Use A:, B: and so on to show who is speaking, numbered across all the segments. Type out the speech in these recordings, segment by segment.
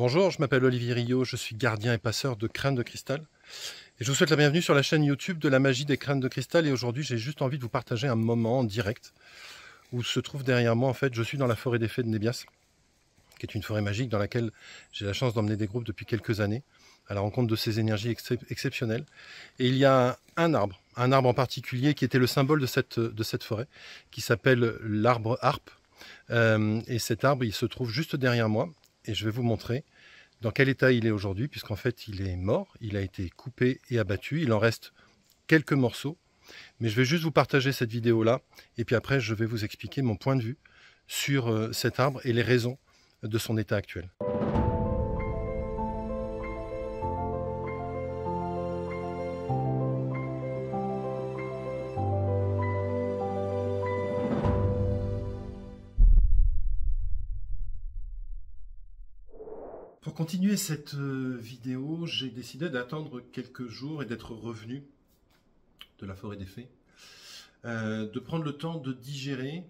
A: Bonjour, je m'appelle Olivier Rio, je suis gardien et passeur de crânes de cristal. Et je vous souhaite la bienvenue sur la chaîne YouTube de la magie des crânes de cristal. Et aujourd'hui, j'ai juste envie de vous partager un moment en direct où se trouve derrière moi, en fait, je suis dans la forêt des fées de Nébias, qui est une forêt magique dans laquelle j'ai la chance d'emmener des groupes depuis quelques années, à la rencontre de ces énergies exceptionnelles. Et il y a un arbre en particulier qui était le symbole de cette forêt, qui s'appelle l'arbre harpe. Et cet arbre, il se trouve juste derrière moi. Et je vais vous montrer dans quel état il est aujourd'hui, puisqu'en fait il est mort, il a été coupé et abattu, il en reste quelques morceaux, mais je vais juste vous partager cette vidéo-là, et puis après je vais vous expliquer mon point de vue sur cet arbre et les raisons de son état actuel. Pour continuer cette vidéo, j'ai décidé d'attendre quelques jours et d'être revenu de la forêt des fées, de prendre le temps de digérer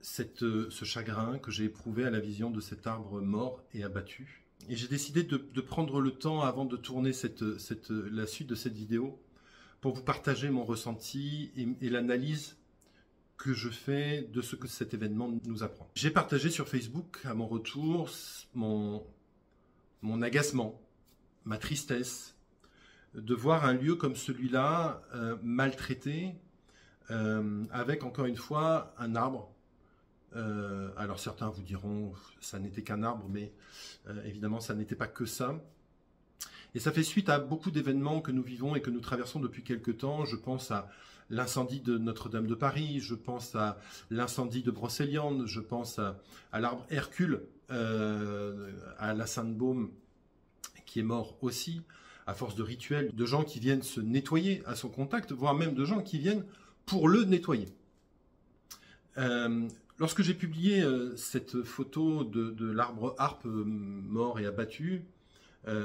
A: ce chagrin que j'ai éprouvé à la vision de cet arbre mort et abattu. Et j'ai décidé de prendre le temps avant de tourner la suite de cette vidéo pour vous partager mon ressenti et l'analyse que je fais de ce que cet événement nous apprend. J'ai partagé sur Facebook à mon retour mon agacement, ma tristesse de voir un lieu comme celui-là maltraité avec encore une fois un arbre. Alors certains vous diront ça n'était qu'un arbre, mais évidemment ça n'était pas que ça. Et ça fait suite à beaucoup d'événements que nous vivons et que nous traversons depuis quelque temps. Je pense à l'incendie de Notre-Dame de Paris, je pense à l'incendie de Brocéliande, je pense à l'arbre Hercule, à la Sainte-Baume, qui est mort aussi, à force de rituels, de gens qui viennent se nettoyer à son contact, voire même de gens qui viennent pour le nettoyer. Lorsque j'ai publié cette photo de l'arbre harpe mort et abattu,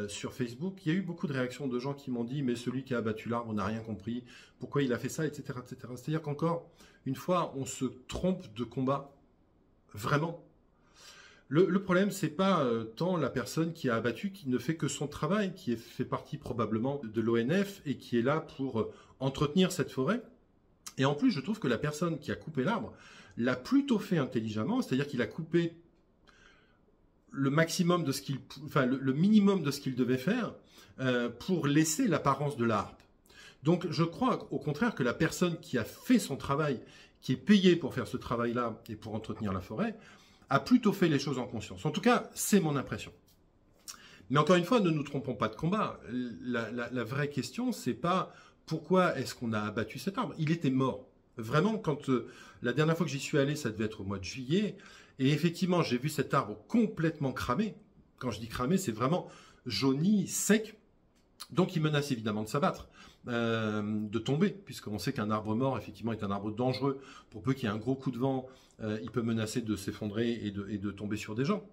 A: sur Facebook, il y a eu beaucoup de réactions de gens qui m'ont dit « mais celui qui a abattu l'arbre n'a rien compris, pourquoi il a fait ça, etc. etc. » C'est-à-dire qu'encore une fois, on se trompe de combat, vraiment. Le problème, c'est pas tant la personne qui a abattu, qui ne fait que son travail, qui fait partie probablement de l'ONF et qui est là pour entretenir cette forêt. Et en plus, je trouve que la personne qui a coupé l'arbre l'a plutôt fait intelligemment, c'est-à-dire qu'il a coupé le maximum de ce qu'il, enfin le minimum de ce qu'il devait faire pour laisser l'apparence de la harpe. Donc je crois au contraire que la personne qui a fait son travail, qui est payée pour faire ce travail-là et pour entretenir la forêt, a plutôt fait les choses en conscience. En tout cas, c'est mon impression. Mais encore une fois, ne nous trompons pas de combat. La vraie question, c'est pas pourquoi est-ce qu'on a abattu cet arbre. Il était mort. Vraiment, quand la dernière fois que j'y suis allé, ça devait être au mois de juillet. Et effectivement, j'ai vu cet arbre complètement cramé. Quand je dis cramé, c'est vraiment jauni, sec. Donc, il menace évidemment de s'abattre, de tomber, puisqu'on sait qu'un arbre mort, effectivement, est un arbre dangereux. Pour peu qu'il y ait un gros coup de vent, il peut menacer de s'effondrer et de tomber sur des gens.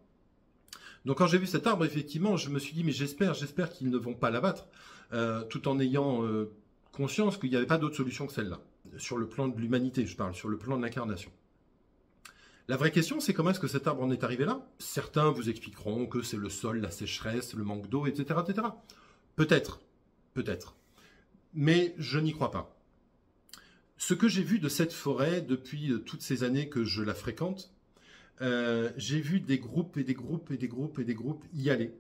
A: Donc, quand j'ai vu cet arbre, effectivement, je me suis dit, mais j'espère qu'ils ne vont pas l'abattre, tout en ayant conscience qu'il n'y avait pas d'autre solution que celle-là. Sur le plan de l'humanité, je parle, sur le plan de l'incarnation. La vraie question, c'est comment est-ce que cet arbre en est arrivé là? Certains vous expliqueront que c'est le sol, la sécheresse, le manque d'eau, etc., etc. Peut-être, peut-être. Mais je n'y crois pas. Ce que j'ai vu de cette forêt depuis toutes ces années que je la fréquente, j'ai vu des groupes et des groupes et des groupes et des groupes y aller,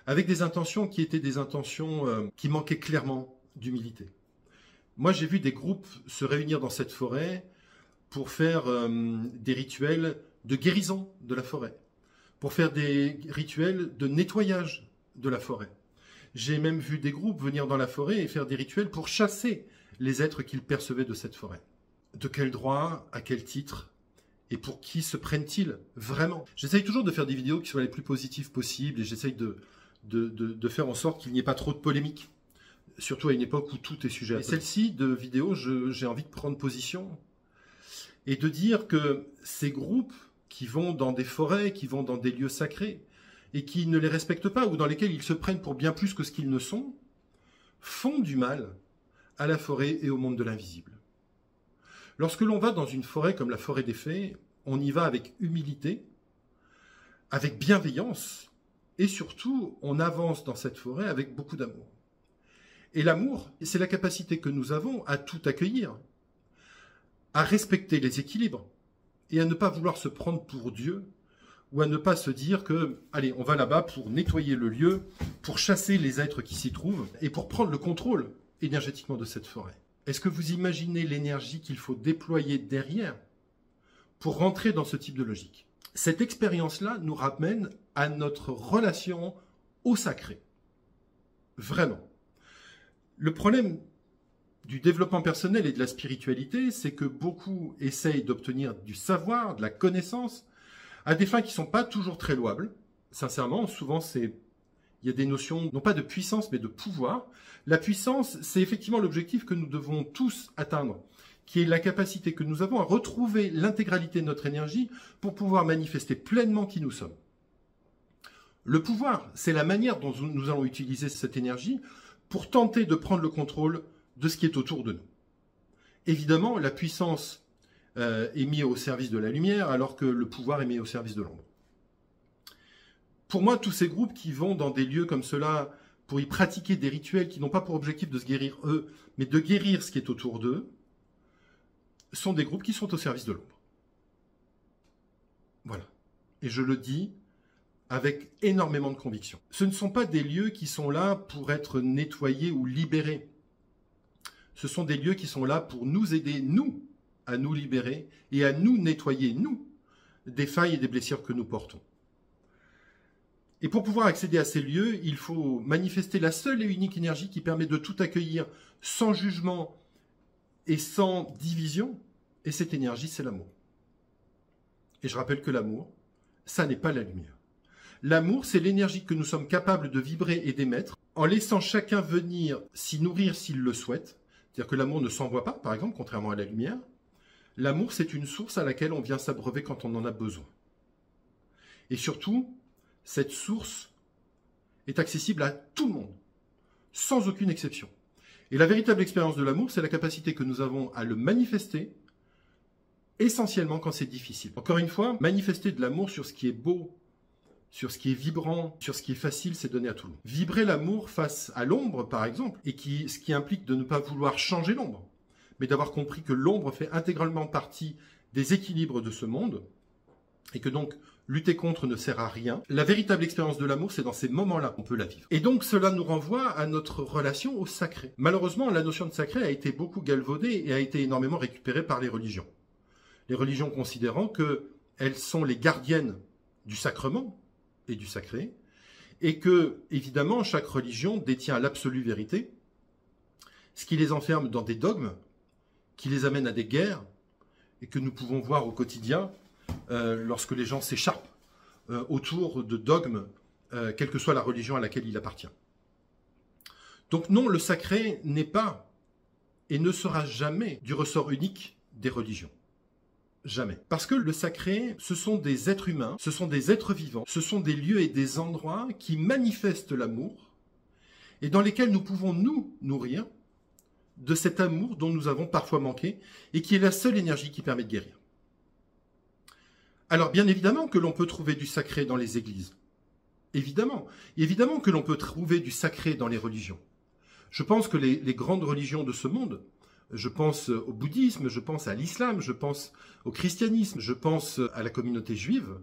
A: avec des intentions qui étaient des intentions qui manquaient clairement d'humilité. Moi, j'ai vu des groupes se réunir dans cette forêt pour faire des rituels de guérison de la forêt, pour faire des rituels de nettoyage de la forêt. J'ai même vu des groupes venir dans la forêt et faire des rituels pour chasser les êtres qu'ils percevaient de cette forêt. De quel droit, à quel titre, et pour qui se prennent-ils vraiment? J'essaye toujours de faire des vidéos qui soient les plus positives possibles et j'essaye de faire en sorte qu'il n'y ait pas trop de polémiques, surtout à une époque où tout est sujet à celle-ci de vidéo, j'ai envie de prendre position et de dire que ces groupes qui vont dans des forêts, qui vont dans des lieux sacrés, et qui ne les respectent pas, ou dans lesquels ils se prennent pour bien plus que ce qu'ils ne sont, font du mal à la forêt et au monde de l'invisible. Lorsque l'on va dans une forêt comme la forêt des fées, on y va avec humilité, avec bienveillance, et surtout, on avance dans cette forêt avec beaucoup d'amour. Et l'amour, c'est la capacité que nous avons à tout accueillir, à respecter les équilibres, et à ne pas vouloir se prendre pour Dieu, ou à ne pas se dire que, allez, on va là-bas pour nettoyer le lieu, pour chasser les êtres qui s'y trouvent, et pour prendre le contrôle énergétiquement de cette forêt. Est-ce que vous imaginez l'énergie qu'il faut déployer derrière pour rentrer dans ce type de logique? Cette expérience-là nous ramène à notre relation au sacré. Vraiment. Le problème du développement personnel et de la spiritualité, c'est que beaucoup essayent d'obtenir du savoir, de la connaissance, à des fins qui ne sont pas toujours très louables. Sincèrement, souvent, il y a des notions, non pas de puissance, mais de pouvoir. La puissance, c'est effectivement l'objectif que nous devons tous atteindre, qui est la capacité que nous avons à retrouver l'intégralité de notre énergie pour pouvoir manifester pleinement qui nous sommes. Le pouvoir, c'est la manière dont nous allons utiliser cette énergie pour tenter de prendre le contrôle de ce qui est autour de nous. Évidemment, la puissance est mise au service de la lumière, alors que le pouvoir est mis au service de l'ombre. Pour moi, tous ces groupes qui vont dans des lieux comme cela pour y pratiquer des rituels qui n'ont pas pour objectif de se guérir eux, mais de guérir ce qui est autour d'eux, sont des groupes qui sont au service de l'ombre. Voilà. Et je le dis avec énormément de conviction. Ce ne sont pas des lieux qui sont là pour être nettoyés ou libérés. Ce sont des lieux qui sont là pour nous aider, nous, à nous libérer et à nous nettoyer, nous, des failles et des blessures que nous portons. Et pour pouvoir accéder à ces lieux, il faut manifester la seule et unique énergie qui permet de tout accueillir sans jugement et sans division. Et cette énergie, c'est l'amour. Et je rappelle que l'amour, ça n'est pas la lumière. L'amour, c'est l'énergie que nous sommes capables de vibrer et d'émettre en laissant chacun venir s'y nourrir s'il le souhaite. C'est-à-dire que l'amour ne s'envoie pas, par exemple, contrairement à la lumière. L'amour, c'est une source à laquelle on vient s'abreuver quand on en a besoin. Et surtout, cette source est accessible à tout le monde, sans aucune exception. Et la véritable expérience de l'amour, c'est la capacité que nous avons à le manifester, essentiellement quand c'est difficile. Encore une fois, manifester de l'amour sur ce qui est beau, sur ce qui est vibrant, sur ce qui est facile, c'est donné à tout le monde. Vibrer l'amour face à l'ombre, par exemple, et ce qui implique de ne pas vouloir changer l'ombre, mais d'avoir compris que l'ombre fait intégralement partie des équilibres de ce monde, et que donc lutter contre ne sert à rien. La véritable expérience de l'amour, c'est dans ces moments-là qu'on peut la vivre. Et donc cela nous renvoie à notre relation au sacré. Malheureusement, la notion de sacré a été beaucoup galvaudée et a été énormément récupérée par les religions. Les religions considérant qu'elles sont les gardiennes du sacrement et du sacré, et que, évidemment, chaque religion détient l'absolue vérité, ce qui les enferme dans des dogmes, qui les amène à des guerres, et que nous pouvons voir au quotidien lorsque les gens s'écharpent autour de dogmes, quelle que soit la religion à laquelle il appartient. Donc non, le sacré n'est pas et ne sera jamais du ressort unique des religions. Jamais. Parce que le sacré, ce sont des êtres humains, ce sont des êtres vivants, ce sont des lieux et des endroits qui manifestent l'amour et dans lesquels nous pouvons nous nourrir de cet amour dont nous avons parfois manqué et qui est la seule énergie qui permet de guérir. Alors bien évidemment que l'on peut trouver du sacré dans les églises. Évidemment. Et évidemment que l'on peut trouver du sacré dans les religions. Je pense que les grandes religions de ce monde, je pense au bouddhisme, je pense à l'islam, je pense au christianisme, je pense à la communauté juive,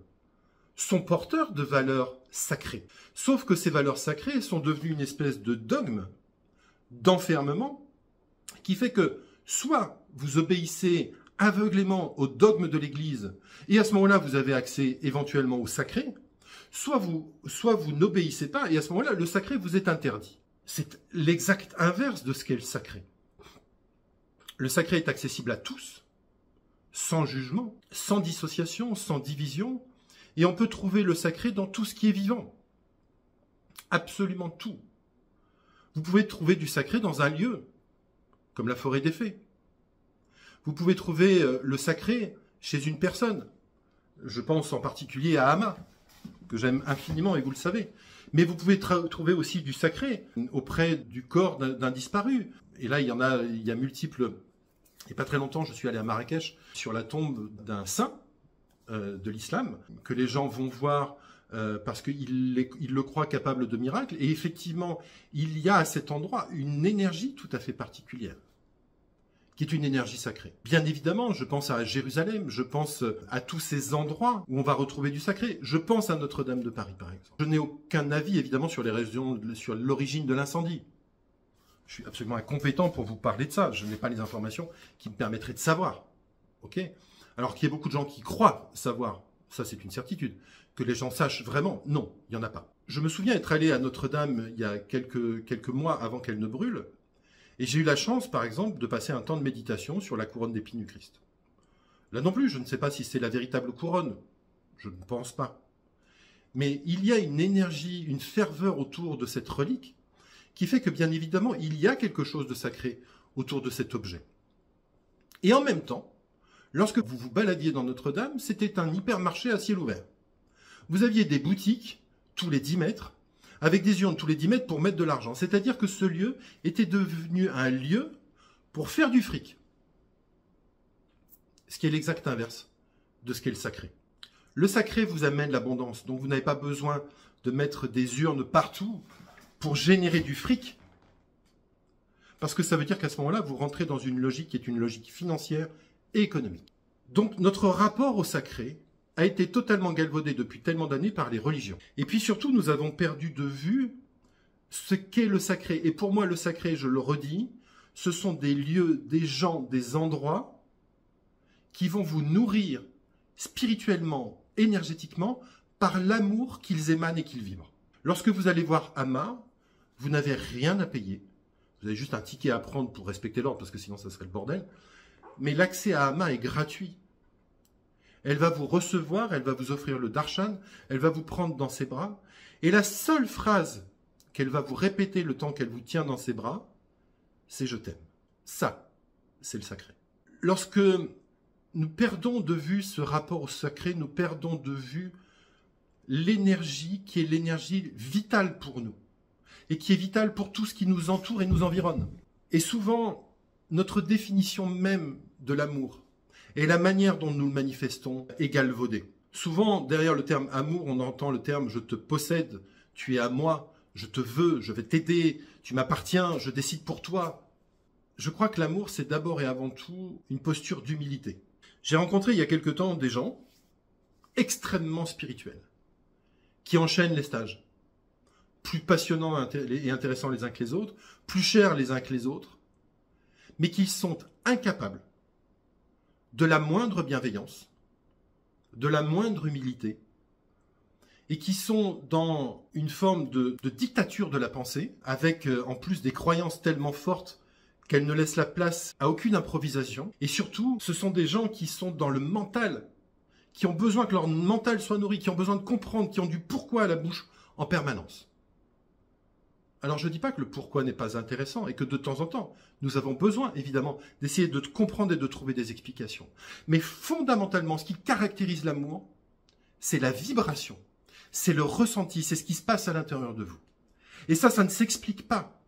A: sont porteurs de valeurs sacrées. Sauf que ces valeurs sacrées sont devenues une espèce de dogme, d'enfermement, qui fait que soit vous obéissez aveuglément au dogme de l'Église, et à ce moment-là, vous avez accès éventuellement au sacré, soit vous n'obéissez pas, et à ce moment-là, le sacré vous est interdit. C'est l'exact inverse de ce qu'est le sacré. Le sacré est accessible à tous, sans jugement, sans dissociation, sans division, et on peut trouver le sacré dans tout ce qui est vivant. Absolument tout. Vous pouvez trouver du sacré dans un lieu, comme la forêt des fées. Vous pouvez trouver le sacré chez une personne. Je pense en particulier à Ama, que j'aime infiniment et vous le savez. Mais vous pouvez trouver aussi du sacré auprès du corps d'un disparu. Et là, il y a multiples... Il n'y a pas très longtemps, je suis allé à Marrakech sur la tombe d'un saint de l'islam, que les gens vont voir parce qu'il le croit capable de miracles. Et effectivement, il y a à cet endroit une énergie tout à fait particulière, qui est une énergie sacrée. Bien évidemment, je pense à Jérusalem, je pense à tous ces endroits où on va retrouver du sacré. Je pense à Notre-Dame de Paris, par exemple. Je n'ai aucun avis, évidemment, sur sur l'origine de l'incendie. Je suis absolument incompétent pour vous parler de ça. Je n'ai pas les informations qui me permettraient de savoir. Ok ? Alors qu'il y ait beaucoup de gens qui croient savoir, ça c'est une certitude. Que les gens sachent vraiment, non, il n'y en a pas. Je me souviens être allé à Notre-Dame il y a quelques mois avant qu'elle ne brûle. Et j'ai eu la chance, par exemple, de passer un temps de méditation sur la couronne d'épines du Christ. Là non plus, je ne sais pas si c'est la véritable couronne. Je ne pense pas. Mais il y a une énergie, une ferveur autour de cette relique qui fait que, bien évidemment, il y a quelque chose de sacré autour de cet objet. Et en même temps, lorsque vous vous baladiez dans Notre-Dame, c'était un hypermarché à ciel ouvert. Vous aviez des boutiques tous les 10 mètres, avec des urnes tous les 10 mètres pour mettre de l'argent. C'est-à-dire que ce lieu était devenu un lieu pour faire du fric. Ce qui est l'exact inverse de ce qu'est le sacré. Le sacré vous amène l'abondance, donc vous n'avez pas besoin de mettre des urnes partout pour générer du fric. Parce que ça veut dire qu'à ce moment-là, vous rentrez dans une logique qui est une logique financière et économique. Donc notre rapport au sacré a été totalement galvaudé depuis tellement d'années par les religions. Et puis surtout, nous avons perdu de vue ce qu'est le sacré. Et pour moi, le sacré, je le redis, ce sont des lieux, des gens, des endroits qui vont vous nourrir spirituellement, énergétiquement, par l'amour qu'ils émanent et qu'ils vibrent. Lorsque vous allez voir Amma, vous n'avez rien à payer. Vous avez juste un ticket à prendre pour respecter l'ordre, parce que sinon ça serait le bordel. Mais l'accès à Amma est gratuit. Elle va vous recevoir, elle va vous offrir le darshan, elle va vous prendre dans ses bras. Et la seule phrase qu'elle va vous répéter le temps qu'elle vous tient dans ses bras, c'est « je t'aime ». Ça, c'est le sacré. Lorsque nous perdons de vue ce rapport au sacré, nous perdons de vue l'énergie qui est l'énergie vitale pour nous et qui est vitale pour tout ce qui nous entoure et nous environne. Et souvent, notre définition même de l'amour et la manière dont nous le manifestons est galvaudée. Souvent, derrière le terme amour, on entend le terme « je te possède »,« tu es à moi »,« je te veux »,« je vais t'aider »,« tu m'appartiens »,« je décide pour toi ». Je crois que l'amour, c'est d'abord et avant tout une posture d'humilité. J'ai rencontré il y a quelque temps des gens extrêmement spirituels qui enchaînent les stages. Plus passionnants et intéressants les uns que les autres, plus chers les uns que les autres, mais qui sont incapables de la moindre bienveillance, de la moindre humilité, et qui sont dans une forme de dictature de la pensée, avec en plus des croyances tellement fortes qu'elles ne laissent la place à aucune improvisation. Et surtout, ce sont des gens qui sont dans le mental, qui ont besoin que leur mental soit nourri, qui ont besoin de comprendre, qui ont du pourquoi à la bouche en permanence. Alors je ne dis pas que le pourquoi n'est pas intéressant et que de temps en temps, nous avons besoin évidemment d'essayer de comprendre et de trouver des explications. Mais fondamentalement, ce qui caractérise l'amour, c'est la vibration, c'est le ressenti, c'est ce qui se passe à l'intérieur de vous. Et ça ne s'explique pas,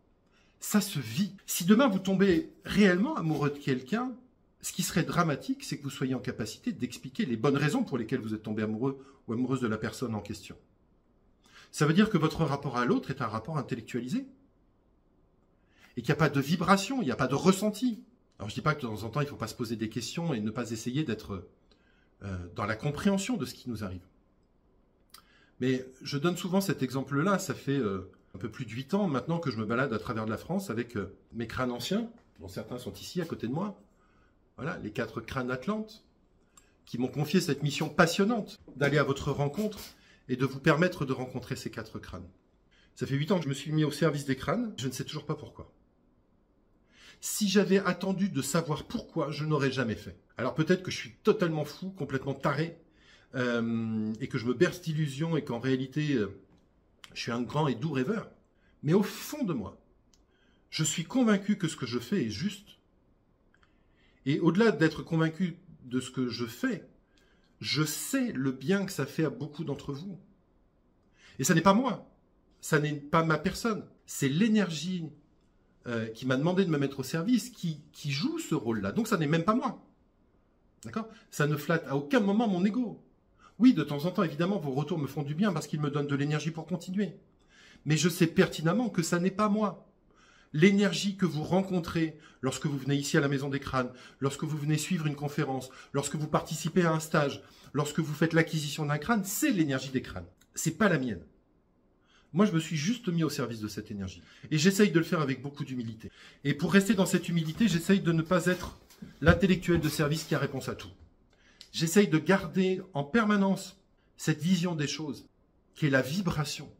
A: ça se vit. Si demain vous tombez réellement amoureux de quelqu'un, ce qui serait dramatique, c'est que vous soyez en capacité d'expliquer les bonnes raisons pour lesquelles vous êtes tombé amoureux ou amoureuse de la personne en question. Ça veut dire que votre rapport à l'autre est un rapport intellectualisé. Et qu'il n'y a pas de vibration, il n'y a pas de ressenti. Alors je ne dis pas que de temps en temps, il ne faut pas se poser des questions et ne pas essayer d'être dans la compréhension de ce qui nous arrive. Mais je donne souvent cet exemple-là, ça fait un peu plus de 8 ans maintenant que je me balade à travers de la France avec mes crânes anciens, dont certains sont ici à côté de moi. Voilà, les 4 crânes Atlantes, qui m'ont confié cette mission passionnante d'aller à votre rencontre et de vous permettre de rencontrer ces 4 crânes. Ça fait 8 ans que je me suis mis au service des crânes, je ne sais toujours pas pourquoi. Si j'avais attendu de savoir pourquoi, je n'aurais jamais fait. Alors peut-être que je suis totalement fou, complètement taré, et que je me berce d'illusions et qu'en réalité, je suis un grand et doux rêveur. Mais au fond de moi, je suis convaincu que ce que je fais est juste. Et au-delà d'être convaincu de ce que je fais, je sais le bien que ça fait à beaucoup d'entre vous. Et ça n'est pas moi, ça n'est pas ma personne, c'est l'énergie qui m'a demandé de me mettre au service qui joue ce rôle-là. Donc ça n'est même pas moi. D'accord ? Ça ne flatte à aucun moment mon ego. Oui, de temps en temps, évidemment, vos retours me font du bien parce qu'ils me donnent de l'énergie pour continuer. Mais je sais pertinemment que ça n'est pas moi. L'énergie que vous rencontrez lorsque vous venez ici à la Maison des Crânes, lorsque vous venez suivre une conférence, lorsque vous participez à un stage, lorsque vous faites l'acquisition d'un crâne, c'est l'énergie des crânes. C'est pas la mienne. Moi, je me suis juste mis au service de cette énergie. Et j'essaye de le faire avec beaucoup d'humilité. Et pour rester dans cette humilité, j'essaye de ne pas être l'intellectuel de service qui a réponse à tout. J'essaye de garder en permanence cette vision des choses, qui est la vibration.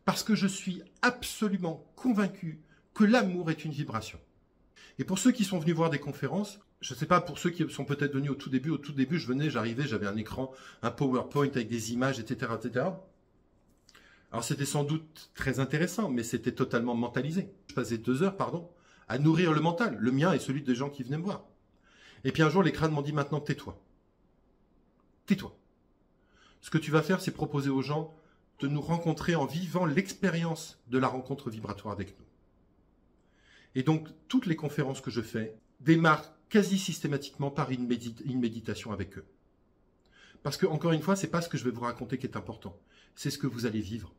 A: Parce que je suis absolument convaincu que l'amour est une vibration. Et pour ceux qui sont venus voir des conférences, je ne sais pas, pour ceux qui sont peut-être venus au tout début, j'arrivais, j'avais un écran, un PowerPoint avec des images, etc., etc. Alors c'était sans doute très intéressant, mais c'était totalement mentalisé. Je passais 2 heures, à nourrir le mental, le mien et celui des gens qui venaient me voir. Et puis un jour, les crânes m'ont dit, maintenant tais-toi. Tais-toi. Ce que tu vas faire, c'est proposer aux gens de nous rencontrer en vivant l'expérience de la rencontre vibratoire avec nous. Et donc, toutes les conférences que je fais démarrent quasi systématiquement par une méditation avec eux. Parce que, encore une fois, ce n'est pas ce que je vais vous raconter qui est important, c'est ce que vous allez vivre.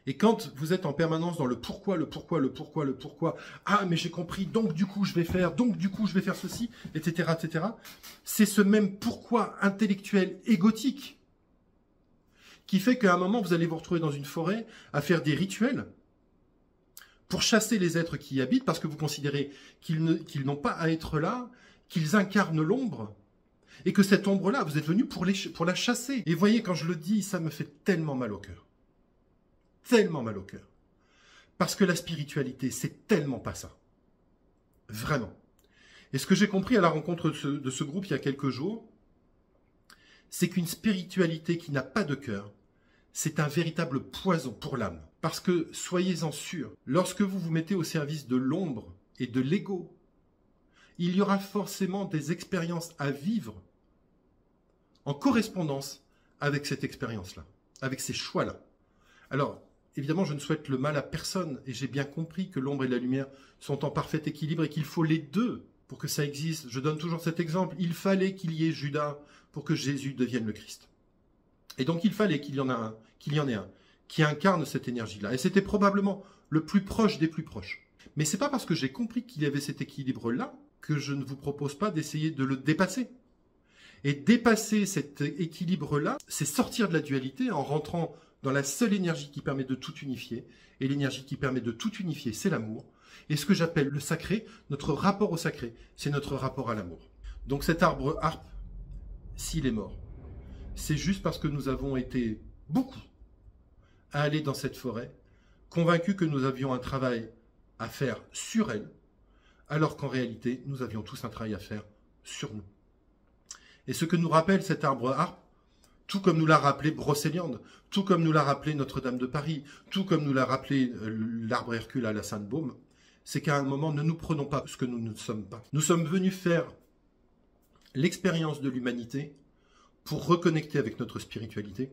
A: Et quand vous êtes en permanence dans le pourquoi, ah mais j'ai compris, donc du coup je vais faire, ceci, etc., etc., c'est ce même pourquoi intellectuel égotique qui fait qu'à un moment vous allez vous retrouver dans une forêt à faire des rituels pour chasser les êtres qui y habitent parce que vous considérez qu'ils n'ont pas à être là, qu'ils incarnent l'ombre et que cette ombre-là, vous êtes venu pour la chasser. Et voyez, quand je le dis, ça me fait tellement mal au cœur. Tellement mal au cœur. Parce que la spiritualité, c'est tellement pas ça. Vraiment. Et ce que j'ai compris à la rencontre de ce groupe il y a quelques jours, c'est qu'une spiritualité qui n'a pas de cœur, c'est un véritable poison pour l'âme. Parce que, soyez-en sûrs, lorsque vous vous mettez au service de l'ombre et de l'ego, il y aura forcément des expériences à vivre en correspondance avec cette expérience-là, avec ces choix-là. Alors, évidemment, je ne souhaite le mal à personne et j'ai bien compris que l'ombre et la lumière sont en parfait équilibre et qu'il faut les deux pour que ça existe. Je donne toujours cet exemple. Il fallait qu'il y ait Judas pour que Jésus devienne le Christ. Et donc, il fallait qu'il y en ait un qui incarne cette énergie-là. Et c'était probablement le plus proche des plus proches. Mais c'est pas parce que j'ai compris qu'il y avait cet équilibre-là que je ne vous propose pas d'essayer de le dépasser. Et dépasser cet équilibre-là, c'est sortir de la dualité en rentrant dans la seule énergie qui permet de tout unifier. Et l'énergie qui permet de tout unifier, c'est l'amour. Et ce que j'appelle le sacré, notre rapport au sacré, c'est notre rapport à l'amour. Donc cet arbre harpe, s'il est mort, c'est juste parce que nous avons été beaucoup à aller dans cette forêt, convaincus que nous avions un travail à faire sur elle, alors qu'en réalité, nous avions tous un travail à faire sur nous. Et ce que nous rappelle cet arbre harpe, tout comme nous l'a rappelé Brocéliande, tout comme nous l'a rappelé Notre-Dame de Paris, tout comme nous l'a rappelé l'arbre Hercule à la Sainte-Baume, c'est qu'à un moment, ne nous prenons pas ce que nous ne sommes pas. Nous sommes venus faire l'expérience de l'humanité pour reconnecter avec notre spiritualité.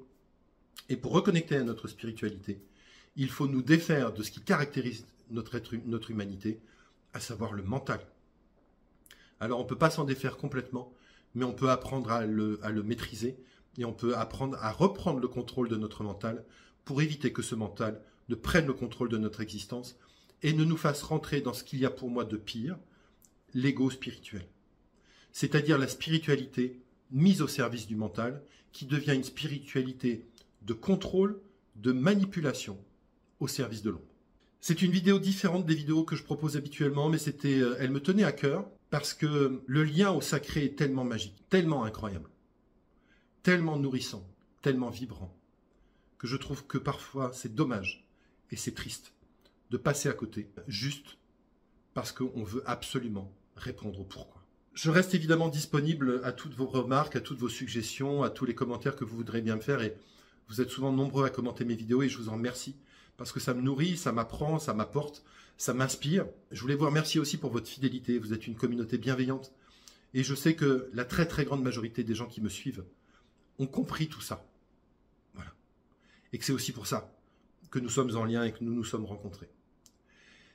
A: Et pour reconnecter à notre spiritualité, il faut nous défaire de ce qui caractérise notre humanité, à savoir le mental. Alors on ne peut pas s'en défaire complètement, mais on peut apprendre à le maîtriser et on peut apprendre à reprendre le contrôle de notre mental pour éviter que ce mental ne prenne le contrôle de notre existence et ne nous fasse rentrer dans ce qu'il y a pour moi de pire, l'ego spirituel. C'est-à-dire la spiritualité mise au service du mental qui devient une spiritualité de contrôle, de manipulation au service de l'ombre. C'est une vidéo différente des vidéos que je propose habituellement, mais elle me tenait à cœur parce que le lien au sacré est tellement magique, tellement incroyable, tellement nourrissant, tellement vibrant, que je trouve que parfois c'est dommage et c'est triste de passer à côté, juste parce qu'on veut absolument répondre au pourquoi. Je reste évidemment disponible à toutes vos remarques, à toutes vos suggestions, à tous les commentaires que vous voudrez bien me faire et vous êtes souvent nombreux à commenter mes vidéos et je vous en remercie parce que ça me nourrit, ça m'apprend, ça m'apporte, ça m'inspire. Je voulais vous remercier aussi pour votre fidélité. Vous êtes une communauté bienveillante et je sais que la très très grande majorité des gens qui me suivent ont compris tout ça. Voilà. Et que c'est aussi pour ça que nous sommes en lien et que nous nous sommes rencontrés.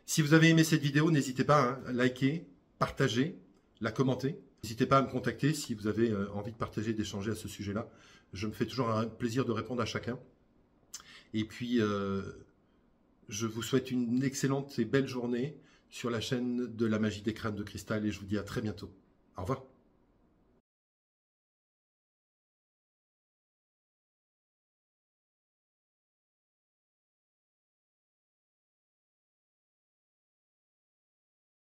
A: Si vous avez aimé cette vidéo, n'hésitez pas à liker, partager, la commenter. N'hésitez pas à me contacter si vous avez envie de partager, d'échanger à ce sujet-là. Je me fais toujours un plaisir de répondre à chacun. Et puis, je vous souhaite une excellente et belle journée sur la chaîne de la magie des crânes de cristal et je vous dis à très bientôt. Au revoir.